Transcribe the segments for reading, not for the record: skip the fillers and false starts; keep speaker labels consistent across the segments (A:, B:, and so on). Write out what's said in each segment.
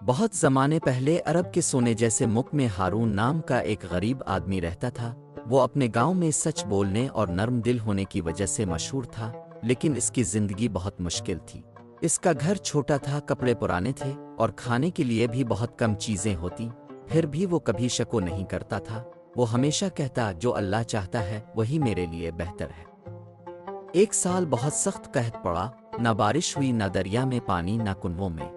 A: بہت زمانے پہلے عرب کے سونے جیسے ملک میں ہارون نام کا ایک غریب آدمی رہتا تھا۔ وہ اپنے گاؤں میں سچ بولنے اور نرم دل ہونے کی وجہ سے مشہور تھا، لیکن اس کی زندگی بہت مشکل تھی۔ اس کا گھر چھوٹا تھا، کپڑے پرانے تھے اور کھانے کے لیے بھی بہت کم چیزیں ہوتی۔ پھر بھی وہ کبھی شک نہیں کرتا تھا۔ وہ ہمیشہ کہتا، جو اللہ چاہتا ہے وہی میرے لیے بہتر ہے۔ ایک سال بہت سخت قحط پڑا، نہ بارش ہوئی، نہ دریا میں پانی، نہ کنووں میں۔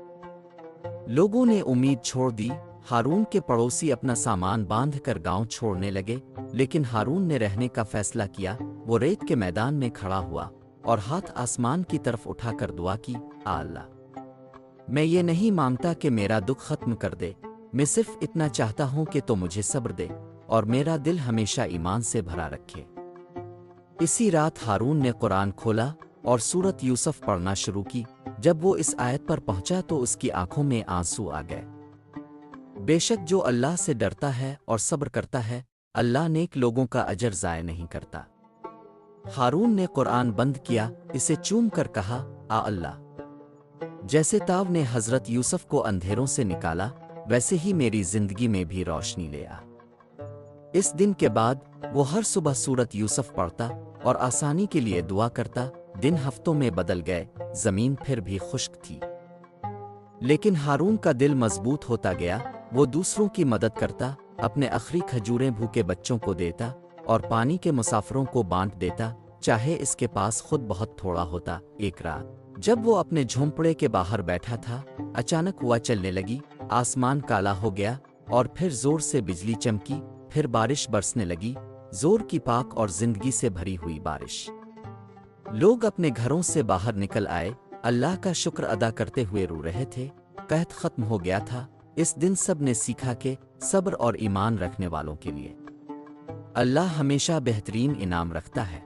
A: لوگوں نے امید چھوڑ دی۔ ہارون کے پڑوسی اپنا سامان باندھ کر گاؤں چھوڑنے لگے، لیکن ہارون نے رہنے کا فیصلہ کیا۔ وہ ریت کے میدان میں کھڑا ہوا اور ہاتھ آسمان کی طرف اٹھا کر دعا کی، اللہ، میں یہ نہیں مانگتا کہ میرا دکھ ختم کر دے، میں صرف اتنا چاہتا ہوں کہ تو مجھے صبر دے اور میرا دل ہمیشہ ایمان سے بھرا رکھے۔ اسی رات ہارون نے قرآن کھولا اور سورت یوسف پڑھنا شروع کی۔ جب وہ اس آیت پر پہنچا تو اس کی آنکھوں میں آنسو آ گئے۔ بے شک جو اللہ سے ڈرتا ہے اور صبر کرتا ہے، اللہ نیک لوگوں کا اجر ضائع نہیں کرتا۔ ہارون نے قرآن بند کیا، اسے چوم کر کہا، اللہ، جیسے تاؤ نے حضرت یوسف کو اندھیروں سے نکالا، ویسے ہی میری زندگی میں بھی روشنی لے آ۔ اس دن کے بعد وہ ہر صبح سورت یوسف پڑھتا اور آسانی کے لیے دعا کرتا۔ دن ہفتوں میں بدل گئے، زمین پھر بھی خشک تھی، لیکن ہارون کا دل مضبوط ہوتا گیا۔ وہ دوسروں کی مدد کرتا، اپنے آخری کھجوریں بھوکے بچوں کو دیتا اور پانی کے مسافروں کو بانٹ دیتا، چاہے اس کے پاس خود بہت تھوڑا ہوتا۔ ایک رات جب وہ اپنے جھونپڑے کے باہر بیٹھا تھا، اچانک ہوا چلنے لگی، آسمان کالا ہو گیا اور پھر زور سے بجلی چمکی، پھر بارش برسنے لگی، زور کی پاک اور زندگی سے بھری ہوئی بارش۔ لوگ اپنے گھروں سے باہر نکل آئے، اللہ کا شکر ادا کرتے ہوئے رو رہے تھے۔ قحط ختم ہو گیا تھا۔ اس دن سب نے سیکھا کہ صبر اور ایمان رکھنے والوں کے لیے اللہ ہمیشہ بہترین انعام رکھتا ہے۔